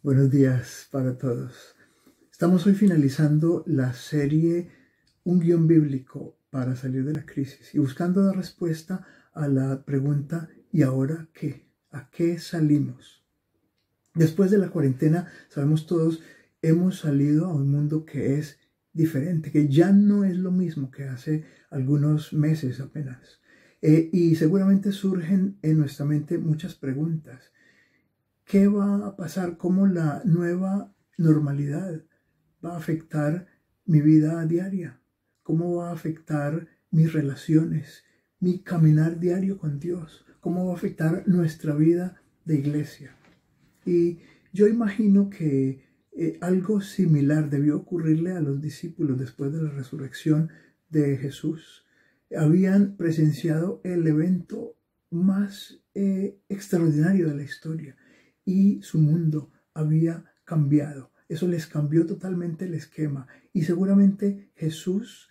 Buenos días para todos. Estamos hoy finalizando la serie Un guión bíblico para salir de la crisis y buscando dar respuesta a la pregunta ¿y ahora qué? ¿A qué salimos? Después de la cuarentena, sabemos todos, hemos salido a un mundo que es diferente, que ya no es lo mismo que hace algunos meses apenas. Y seguramente surgen en nuestra mente muchas preguntas. ¿Qué va a pasar? ¿Cómo la nueva normalidad va a afectar mi vida diaria? ¿Cómo va a afectar mis relaciones, mi caminar diario con Dios? ¿Cómo va a afectar nuestra vida de iglesia? Y yo imagino que algo similar debió ocurrirle a los discípulos después de la resurrección de Jesús. Habían presenciado el evento más extraordinario de la historia y su mundo había cambiado. Eso les cambió totalmente el esquema y seguramente Jesús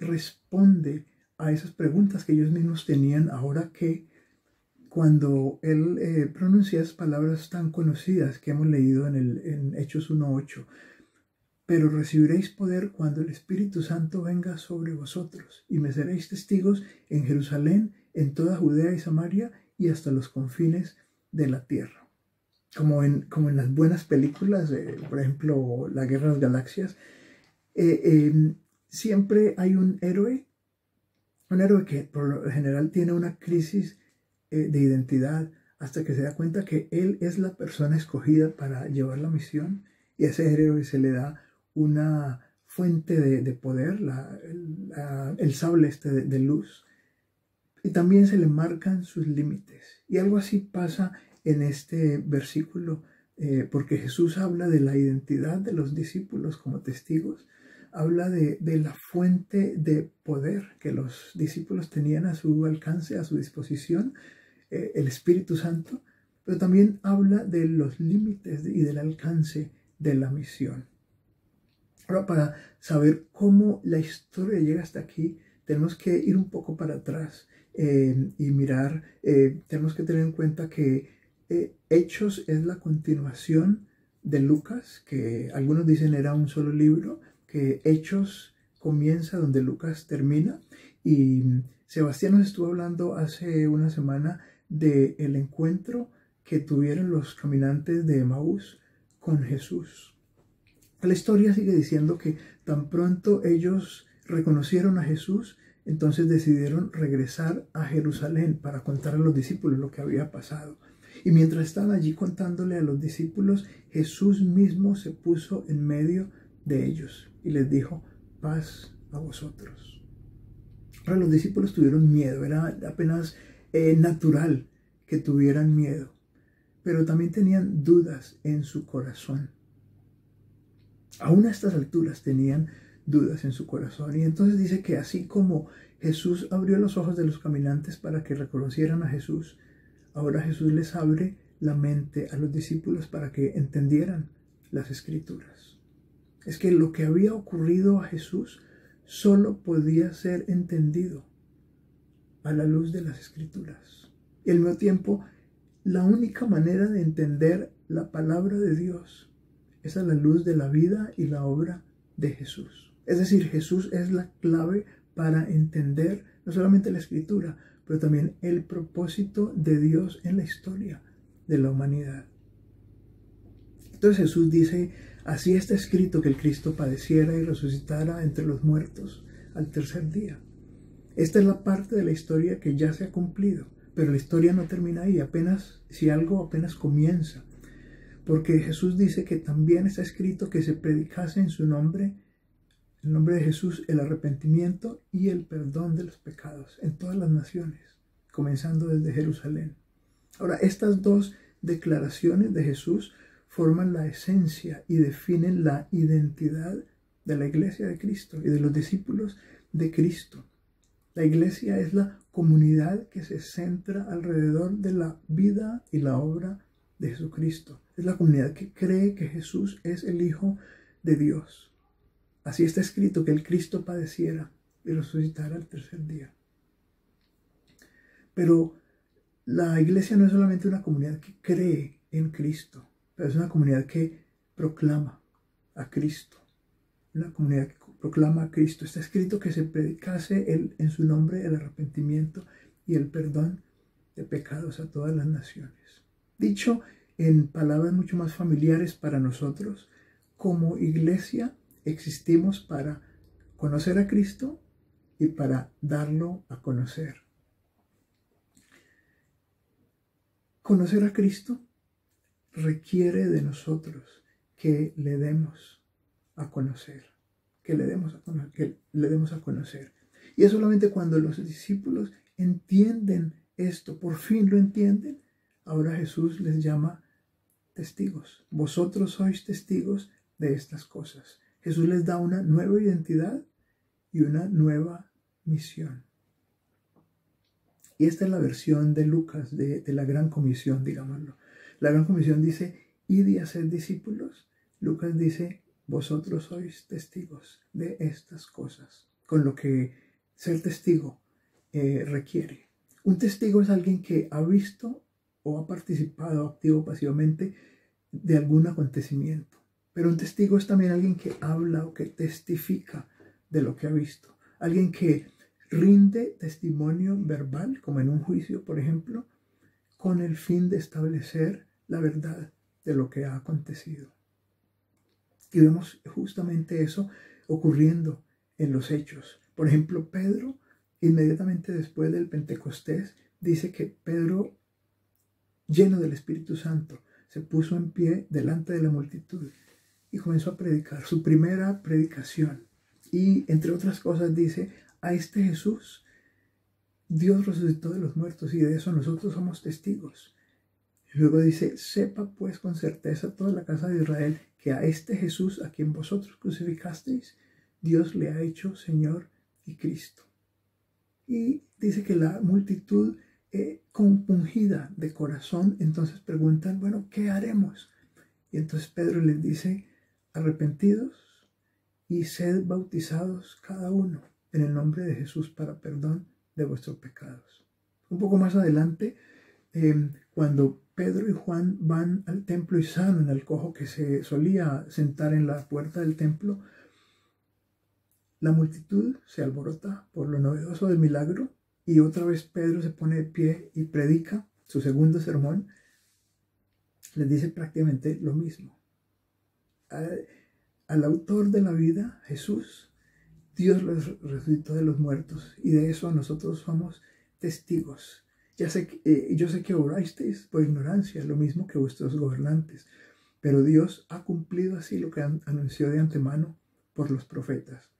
responde a esas preguntas que ellos mismos tenían ahora que cuando él pronuncia esas palabras tan conocidas que hemos leído en Hechos 1:8. Pero recibiréis poder cuando el Espíritu Santo venga sobre vosotros y me seréis testigos en Jerusalén, en toda Judea y Samaria y hasta los confines de la tierra. Como en las buenas películas, por ejemplo, La Guerra de las Galaxias, siempre hay un héroe que por lo general tiene una crisis de identidad hasta que se da cuenta que él es la persona escogida para llevar la misión y a ese héroe se le da una fuente de poder, el sable de luz, y también se le marcan sus límites. Y algo así pasa en este versículo, porque Jesús habla de la identidad de los discípulos como testigos, habla de la fuente de poder que los discípulos tenían a su alcance, a su disposición, el Espíritu Santo, pero también habla de los límites y del alcance de la misión. Ahora, para saber cómo la historia llega hasta aquí, tenemos que ir un poco para atrás y mirar, tenemos que tener en cuenta que Hechos es la continuación de Lucas, que algunos dicen era un solo libro, que Hechos comienza donde Lucas termina. Y Sebastián nos estuvo hablando hace una semana del encuentro que tuvieron los caminantes de Emaús con Jesús. La historia sigue diciendo que tan pronto ellos reconocieron a Jesús, entonces decidieron regresar a Jerusalén para contar a los discípulos lo que había pasado. Y mientras estaban allí contándole a los discípulos, Jesús mismo se puso en medio de ellos y les dijo, paz a vosotros. Ahora los discípulos tuvieron miedo, era apenas natural que tuvieran miedo, pero también tenían dudas en su corazón. Aún a estas alturas tenían dudas en su corazón. Y entonces dice que así como Jesús abrió los ojos de los caminantes para que reconocieran a Jesús, ahora Jesús les abre la mente a los discípulos para que entendieran las Escrituras. Es que lo que había ocurrido a Jesús solo podía ser entendido a la luz de las Escrituras. Y al mismo tiempo, la única manera de entender la palabra de Dios es a la luz de la vida y la obra de Jesús. Es decir, Jesús es la clave para entender no solamente la Escritura, pero también el propósito de Dios en la historia de la humanidad. Entonces Jesús dice, así está escrito que el Cristo padeciera y resucitara entre los muertos al tercer día. Esta es la parte de la historia que ya se ha cumplido, pero la historia no termina ahí, apenas comienza. Porque Jesús dice que también está escrito que se predicase en su nombre, en el nombre de Jesús, el arrepentimiento y el perdón de los pecados en todas las naciones, comenzando desde Jerusalén. Ahora, estas dos declaraciones de Jesús forman la esencia y definen la identidad de la iglesia de Cristo y de los discípulos de Cristo. La iglesia es la comunidad que se centra alrededor de la vida y la obra de Jesucristo. Es la comunidad que cree que Jesús es el Hijo de Dios. Así está escrito que el Cristo padeciera y resucitara al tercer día. Pero la iglesia no es solamente una comunidad que cree en Cristo. pero es una comunidad que proclama a Cristo. Una comunidad que proclama a Cristo. Está escrito que se predicase en su nombre el arrepentimiento y el perdón de pecados a todas las naciones. Dicho en palabras mucho más familiares para nosotros, como iglesia existimos para conocer a Cristo y para darlo a conocer. Conocer a Cristo requiere de nosotros que le demos a conocer, que le demos a conocer. Y es solamente cuando los discípulos entienden esto, por fin lo entienden, ahora Jesús les llama testigos. Vosotros sois testigos de estas cosas. Jesús les da una nueva identidad y una nueva misión. Y esta es la versión de Lucas de la Gran Comisión, digámoslo. La Gran Comisión dice, id y haced discípulos. Lucas dice, vosotros sois testigos de estas cosas. Con lo que ser testigo requiere. Un testigo es alguien que ha visto o ha participado activo o pasivamente de algún acontecimiento. Pero un testigo es también alguien que habla o que testifica de lo que ha visto. Alguien que rinde testimonio verbal, como en un juicio, por ejemplo, con el fin de establecer la verdad de lo que ha acontecido. Y vemos justamente eso ocurriendo en los hechos. Por ejemplo, Pedro, inmediatamente después del Pentecostés, dice que Pedro, lleno del Espíritu Santo, se puso en pie delante de la multitud y comenzó a predicar su primera predicación. Y entre otras cosas dice, a este Jesús Dios resucitó de los muertos y de eso nosotros somos testigos. Y luego dice, sepa pues con certeza toda la casa de Israel que a este Jesús a quien vosotros crucificasteis, Dios le ha hecho Señor y Cristo. Y dice que la multitud compungida de corazón, entonces preguntan, bueno, ¿qué haremos? Y entonces Pedro les dice, arrepentidos y sed bautizados cada uno en el nombre de Jesús para perdón de vuestros pecados. Un poco más adelante, cuando Pedro y Juan van al templo y sanan al cojo que se solía sentar en la puerta del templo, la multitud se alborota por lo novedoso del milagro y otra vez Pedro se pone de pie y predica su segundo sermón. Les dice prácticamente lo mismo. Al autor de la vida, Jesús, Dios los resucitó de los muertos y de eso nosotros somos testigos. Yo sé que obrasteis por ignorancia, lo mismo que vuestros gobernantes, pero Dios ha cumplido así lo que anunció de antemano por los profetas,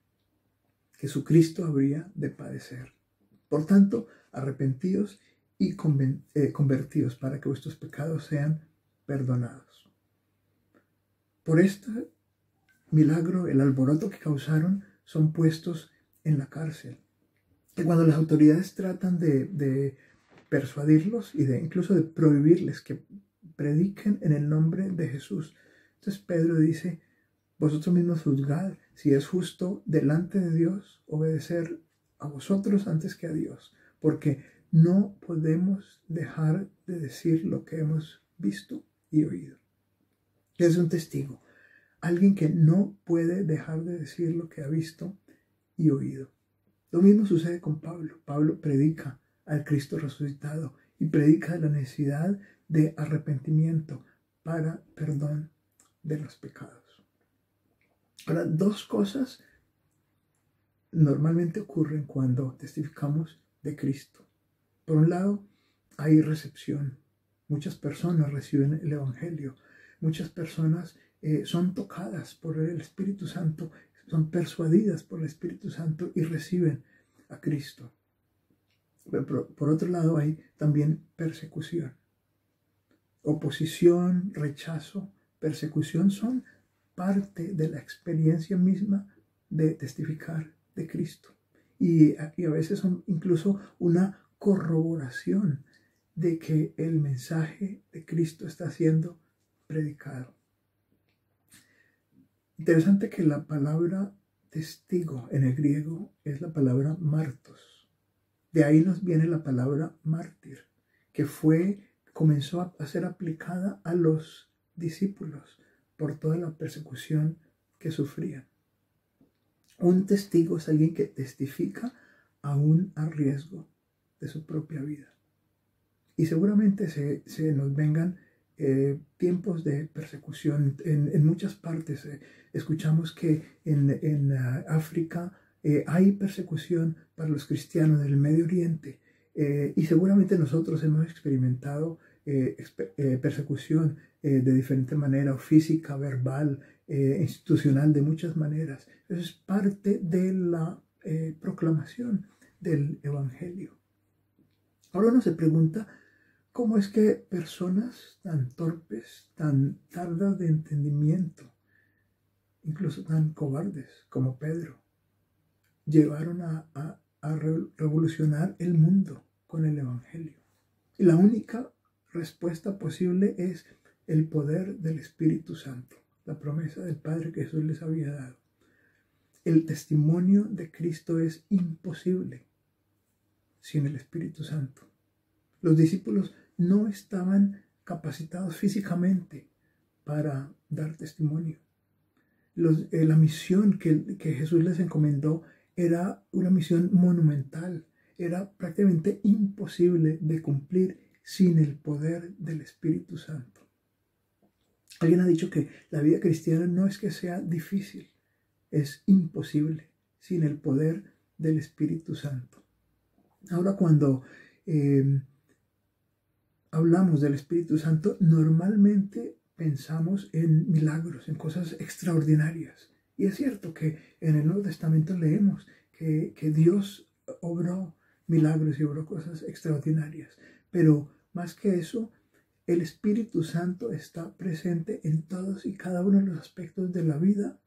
que su Cristo habría de padecer. Por tanto, arrepentíos y convertíos para que vuestros pecados sean perdonados. Por este milagro, el alboroto que causaron, son puestos en la cárcel. Y cuando las autoridades tratan de persuadirlos y incluso de prohibirles que prediquen en el nombre de Jesús, entonces Pedro dice, vosotros mismos juzgad si es justo delante de Dios obedecer a vosotros antes que a Dios, porque no podemos dejar de decir lo que hemos visto y oído. Es un testigo. Alguien que no puede dejar de decir lo que ha visto y oído. Lo mismo sucede con Pablo. Pablo predica al Cristo resucitado y predica la necesidad de arrepentimiento para perdón de los pecados. Ahora, dos cosas normalmente ocurren cuando testificamos de Cristo. Por un lado, hay recepción. Muchas personas reciben el Evangelio. Muchas personas son tocadas por el Espíritu Santo, son persuadidas por el Espíritu Santo y reciben a Cristo. Pero por otro lado hay también persecución. Oposición, rechazo, persecución son parte de la experiencia misma de testificar de Cristo. Y a veces son incluso una corroboración de que el mensaje de Cristo está siendo predicado. Interesante que la palabra testigo en el griego es la palabra martos. De ahí nos viene la palabra mártir, que comenzó a ser aplicada a los discípulos por toda la persecución que sufrían. Un testigo es alguien que testifica aún a riesgo de su propia vida. Y seguramente se nos vengan tiempos de persecución. En muchas partes escuchamos que en África hay persecución para los cristianos del Medio Oriente. Y seguramente nosotros hemos experimentado persecución de diferente manera, o física, verbal, institucional, de muchas maneras. Eso es parte de la proclamación del Evangelio. Ahora uno se pregunta, ¿cómo es que personas tan torpes, tan tardas de entendimiento, incluso tan cobardes como Pedro, llevaron a revolucionar el mundo con el Evangelio? Y la única respuesta posible es el poder del Espíritu Santo, la promesa del Padre que Jesús les había dado. El testimonio de Cristo es imposible sin el Espíritu Santo. Los discípulos no estaban capacitados físicamente para dar testimonio. La misión que Jesús les encomendó era una misión monumental. Era prácticamente imposible de cumplir sin el poder del Espíritu Santo. Alguien ha dicho que la vida cristiana no es que sea difícil, es imposible sin el poder del Espíritu Santo. Ahora, cuando hablamos del Espíritu Santo, normalmente pensamos en milagros, en cosas extraordinarias. Y es cierto que en el Nuevo Testamento leemos que Dios obró milagros y obró cosas extraordinarias. Pero más que eso, el Espíritu Santo está presente en todos y cada uno de los aspectos de la vida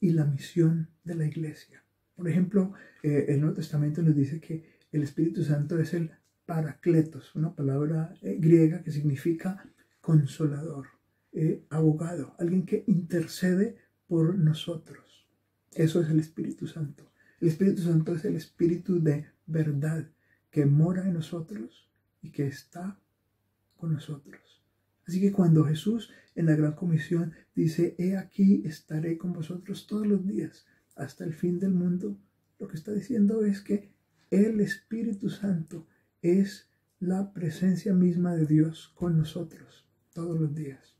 y la misión de la iglesia. Por ejemplo, el Nuevo Testamento nos dice que el Espíritu Santo es el Paracletos, una palabra griega que significa consolador, abogado, alguien que intercede por nosotros. Eso es el Espíritu Santo. El Espíritu Santo es el Espíritu de verdad que mora en nosotros y que está con nosotros. Así que cuando Jesús en la Gran Comisión dice, he aquí estaré con vosotros todos los días hasta el fin del mundo, lo que está diciendo es que el Espíritu Santo es la presencia misma de Dios con nosotros todos los días.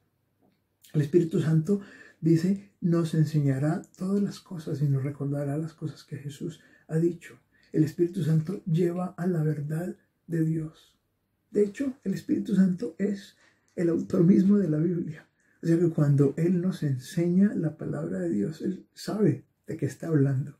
El Espíritu Santo dice, nos enseñará todas las cosas y nos recordará las cosas que Jesús ha dicho. El Espíritu Santo lleva a la verdad de Dios. De hecho, el Espíritu Santo es el autor mismo de la Biblia. O sea que cuando Él nos enseña la palabra de Dios, Él sabe de qué está hablando.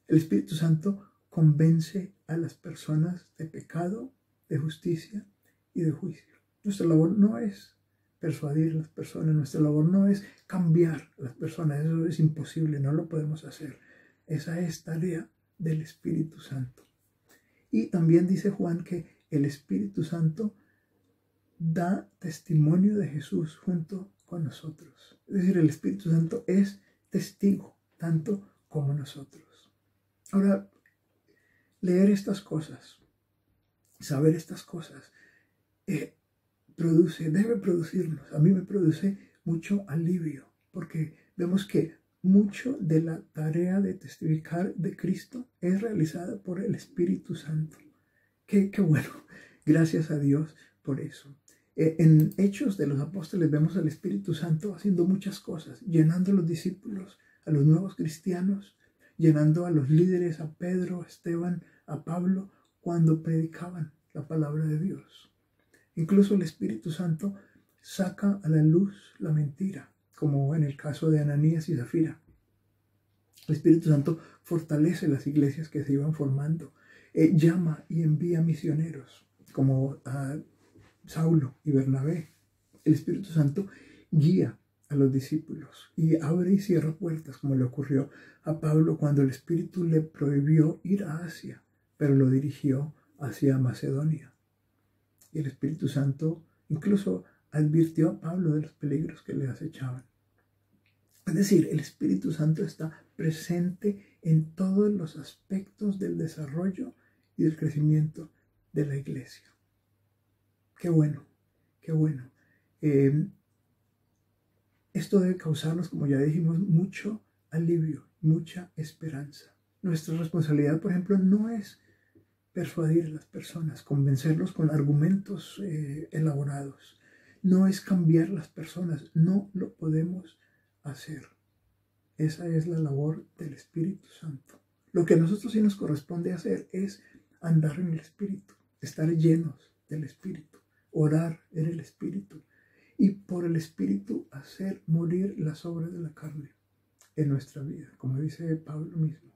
El Espíritu Santo convence a las personas de pecado, de justicia y de juicio. Nuestra labor no es persuadir a las personas, nuestra labor no es cambiar a las personas, eso es imposible, no lo podemos hacer. Esa es tarea del Espíritu Santo. Y también dice Juan que el Espíritu Santo da testimonio de Jesús junto con nosotros. Es decir, el Espíritu Santo es testigo, tanto como nosotros. Ahora, leer estas cosas, saber estas cosas, debe producirnos, a mí me produce mucho alivio, porque vemos que mucho de la tarea de testificar de Cristo es realizada por el Espíritu Santo. Qué bueno, gracias a Dios por eso. En Hechos de los Apóstoles vemos al Espíritu Santo haciendo muchas cosas, llenando a los discípulos, a los nuevos cristianos, llenando a los líderes, a Pedro, a Esteban, a Pablo, cuando predicaban la palabra de Dios. Incluso el Espíritu Santo saca a la luz la mentira, como en el caso de Ananías y Zafira. El Espíritu Santo fortalece las iglesias que se iban formando, llama y envía misioneros, como a Saulo y Bernabé. El Espíritu Santo guía a los discípulos y abre y cierra puertas, como le ocurrió a Pablo cuando el Espíritu le prohibió ir a Asia, pero lo dirigió hacia Macedonia. Y el Espíritu Santo incluso advirtió a Pablo de los peligros que le acechaban. Es decir, el Espíritu Santo está presente en todos los aspectos del desarrollo y del crecimiento de la iglesia. Qué bueno, qué bueno. Esto debe causarnos, como ya dijimos, mucho alivio, mucha esperanza. Nuestra responsabilidad, por ejemplo, no es persuadir a las personas, convencerlos con argumentos elaborados. No es cambiar las personas, no lo podemos hacer. Esa es la labor del Espíritu Santo. Lo que a nosotros sí nos corresponde hacer es andar en el Espíritu, estar llenos del Espíritu, orar en el Espíritu y por el Espíritu hacer morir las obras de la carne en nuestra vida, como dice Pablo mismo.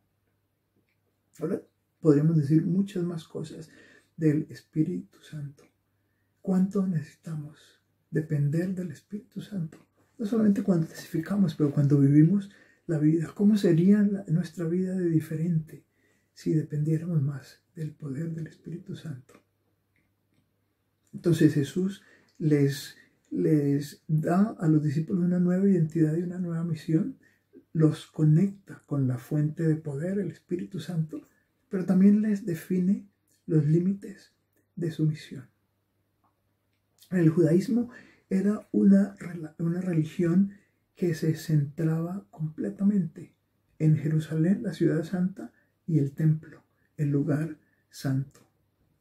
Ahora podríamos decir muchas más cosas del Espíritu Santo. ¿Cuánto necesitamos depender del Espíritu Santo? No solamente cuando testificamos, pero cuando vivimos la vida. ¿Cómo sería nuestra vida de diferente si dependiéramos más del poder del Espíritu Santo? Entonces Jesús les da a los discípulos una nueva identidad y una nueva misión, los conecta con la fuente de poder, el Espíritu Santo, pero también les define los límites de su misión. El judaísmo era una religión que se centraba completamente en Jerusalén, la ciudad santa, y el templo, el lugar santo.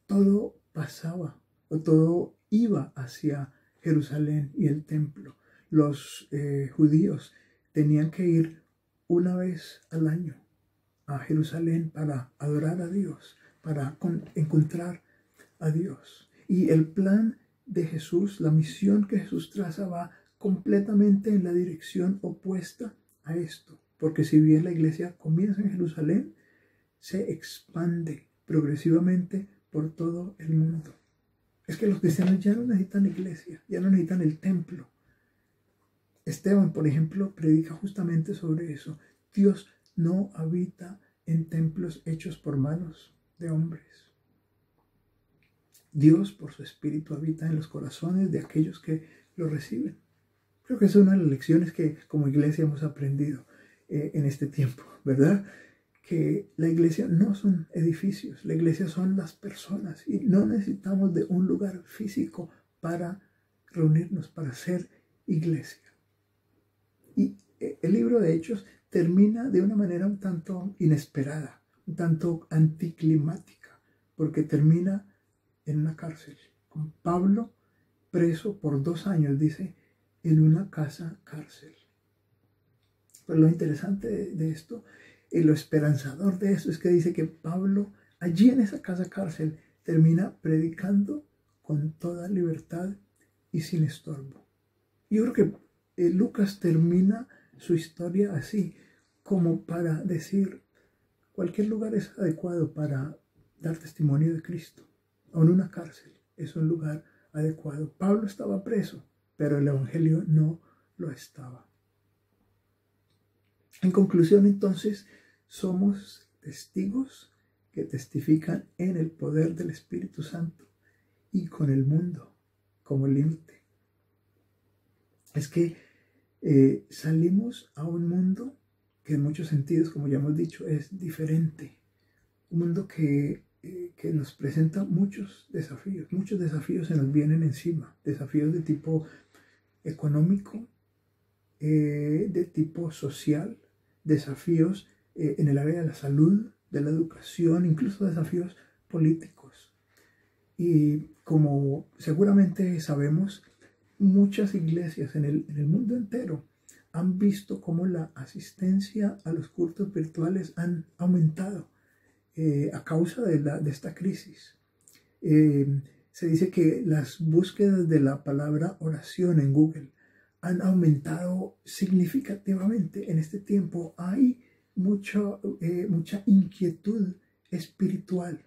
Todo pasaba o todo iba hacia Jerusalén y el templo. Los judíos tenían que ir una vez al año a Jerusalén para adorar a Dios, para encontrar a Dios. Y el plan de Jesús, la misión que Jesús traza, va completamente en la dirección opuesta a esto. Porque si bien la iglesia comienza en Jerusalén, se expande progresivamente por todo el mundo. Es que los cristianos ya no necesitan iglesia, ya no necesitan el templo. Esteban, por ejemplo, predica justamente sobre eso. Dios no habita en templos hechos por manos de hombres. Dios, por su Espíritu, habita en los corazones de aquellos que lo reciben. Creo que es una de las lecciones que como iglesia hemos aprendido en este tiempo, ¿verdad? Que la iglesia no son edificios, la iglesia son las personas y no necesitamos de un lugar físico para reunirnos, para ser iglesia. Y el libro de Hechos termina de una manera un tanto inesperada, un tanto anticlimática, porque termina en una cárcel, con Pablo preso por 2 años, dice, en una casa cárcel. Pero lo interesante de esto y lo esperanzador de esto es que dice que Pablo, allí en esa casa cárcel, termina predicando con toda libertad y sin estorbo. Yo creo que Lucas termina su historia así, como para decir, cualquier lugar es adecuado para dar testimonio de Cristo. Aún una cárcel es un lugar adecuado. Pablo estaba preso, pero el evangelio no lo estaba. En conclusión, entonces, somos testigos que testifican en el poder del Espíritu Santo y con el mundo como límite. Es que salimos a un mundo que en muchos sentidos, como ya hemos dicho, es diferente. Un mundo que nos presenta muchos desafíos se nos vienen encima, desafíos de tipo económico, de tipo social, desafíos en el área de la salud, de la educación, incluso desafíos políticos. Y como seguramente sabemos, muchas iglesias en el mundo entero han visto cómo la asistencia a los cultos virtuales han aumentado a causa de esta crisis. Se dice que las búsquedas de la palabra oración en Google han aumentado significativamente en este tiempo. Hay mucha inquietud espiritual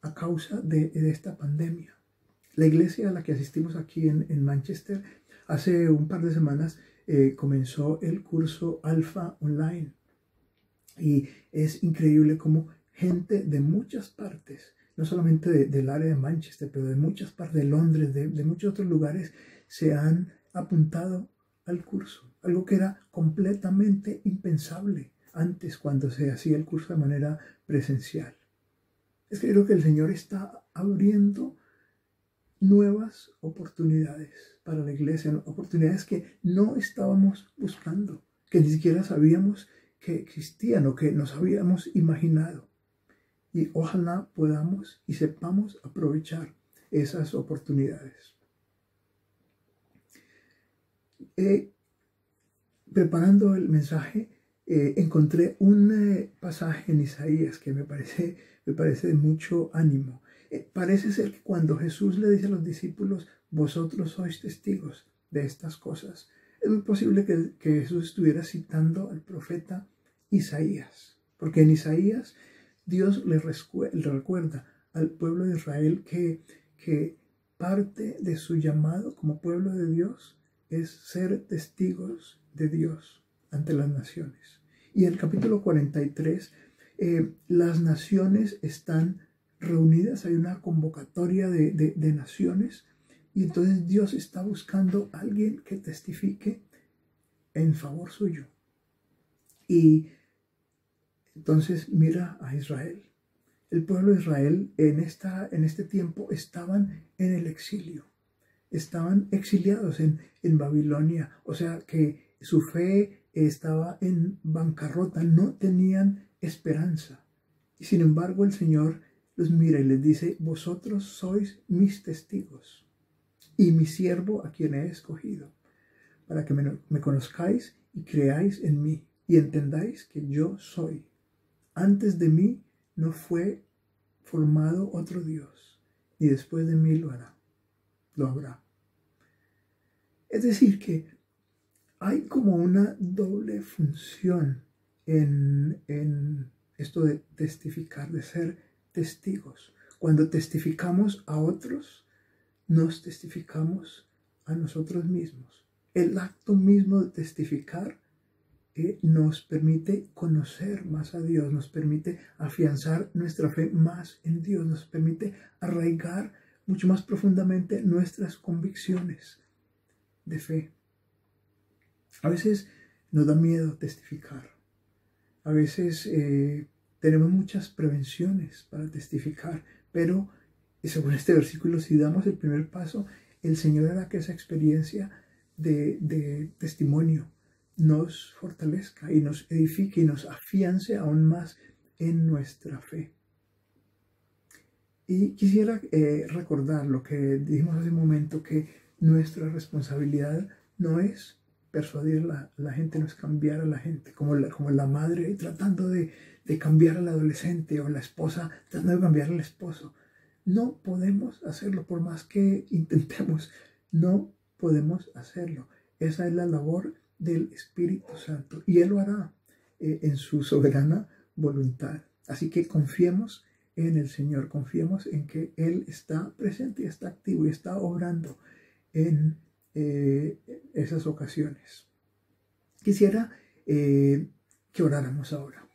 a causa de esta pandemia. La iglesia a la que asistimos aquí en Manchester, hace un par de semanas comenzó el curso Alfa Online. Y es increíble cómo gente de muchas partes, no solamente del área de Manchester, pero de muchas partes de Londres, de muchos otros lugares, se han apuntado al curso. Algo que era completamente impensable antes cuando se hacía el curso de manera presencial. Es que creo que el Señor está abriendo nuevas oportunidades para la iglesia, oportunidades que no estábamos buscando, que ni siquiera sabíamos que existían o que nos habíamos imaginado. Y ojalá podamos y sepamos aprovechar esas oportunidades. Preparando el mensaje, encontré un pasaje en Isaías que me parece de mucho ánimo. Parece ser que cuando Jesús le dice a los discípulos, vosotros sois testigos de estas cosas, es muy posible que Jesús estuviera citando al profeta Isaías, porque en Isaías Dios le recuerda al pueblo de Israel que parte de su llamado como pueblo de Dios es ser testigos de Dios ante las naciones. Y en el capítulo 43, las naciones están reunidas, hay una convocatoria de naciones, y entonces Dios está buscando a alguien que testifique en favor suyo. Y entonces mira a Israel. El pueblo de Israel en este tiempo estaban en el exilio. Estaban exiliados en Babilonia, o sea que su fe estaba en bancarrota, no tenían esperanza. Y sin embargo el Señor los mira y les dice, vosotros sois mis testigos y mi siervo a quien he escogido, para que me conozcáis y creáis en mí y entendáis que yo soy. Antes de mí no fue formado otro Dios, y después de mí lo habrá. Es decir, que hay como una doble función en esto de testificar, de ser testigos. Cuando testificamos a otros, nos testificamos a nosotros mismos. El acto mismo de testificar nos permite conocer más a Dios, nos permite afianzar nuestra fe más en Dios, nos permite arraigar mucho más profundamente nuestras convicciones de fe. A veces nos da miedo testificar. A veces tenemos muchas prevenciones para testificar, pero según este versículo, si damos el primer paso, el Señor hará que esa experiencia de testimonio nos fortalezca y nos edifique y nos afiance aún más en nuestra fe. Y quisiera recordar lo que dijimos hace un momento, que nuestra responsabilidad no es persuadir a la gente, no es cambiar a la gente, como la madre tratando de cambiar al adolescente o la esposa tratando de cambiar al esposo. No podemos hacerlo, por más que intentemos, no podemos hacerlo. Esa es la labor del Espíritu Santo y Él lo hará en su soberana voluntad. Así que confiemos en el Señor, confiemos en que Él está presente y está activo y está obrando en esas ocasiones. Quisiera que oráramos ahora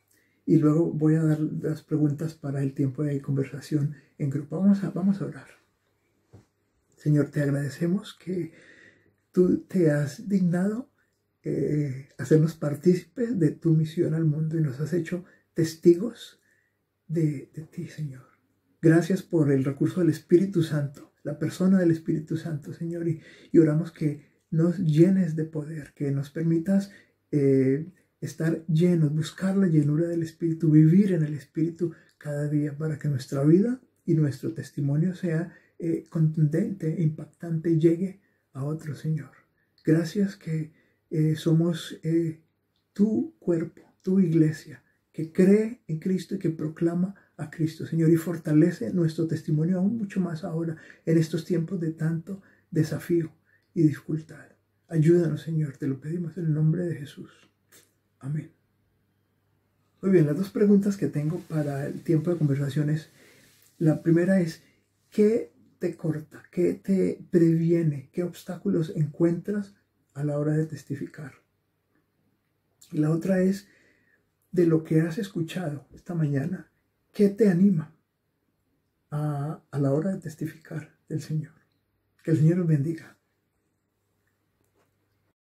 y luego voy a dar las preguntas para el tiempo de conversación en grupo. Vamos a orar. Señor, te agradecemos que tú te has dignado hacernos partícipes de tu misión al mundo y nos has hecho testigos de ti, Señor. Gracias por el recurso del Espíritu Santo, la persona del Espíritu Santo, Señor, y oramos que nos llenes de poder, que nos permitas estar llenos, buscar la llenura del Espíritu, vivir en el Espíritu cada día para que nuestra vida y nuestro testimonio sea contundente, impactante y llegue a otro, Señor. Gracias que somos tu cuerpo, tu iglesia, que cree en Cristo y que proclama a Cristo, Señor, y fortalece nuestro testimonio aún mucho más ahora en estos tiempos de tanto desafío y dificultad. Ayúdanos, Señor, te lo pedimos en el nombre de Jesús. Amén. Muy bien, las dos preguntas que tengo para el tiempo de conversaciones. La primera es, ¿qué te corta? ¿Qué te previene? ¿Qué obstáculos encuentras a la hora de testificar? Y la otra es, de lo que has escuchado esta mañana, ¿qué te anima a la hora de testificar del Señor? Que el Señor los bendiga.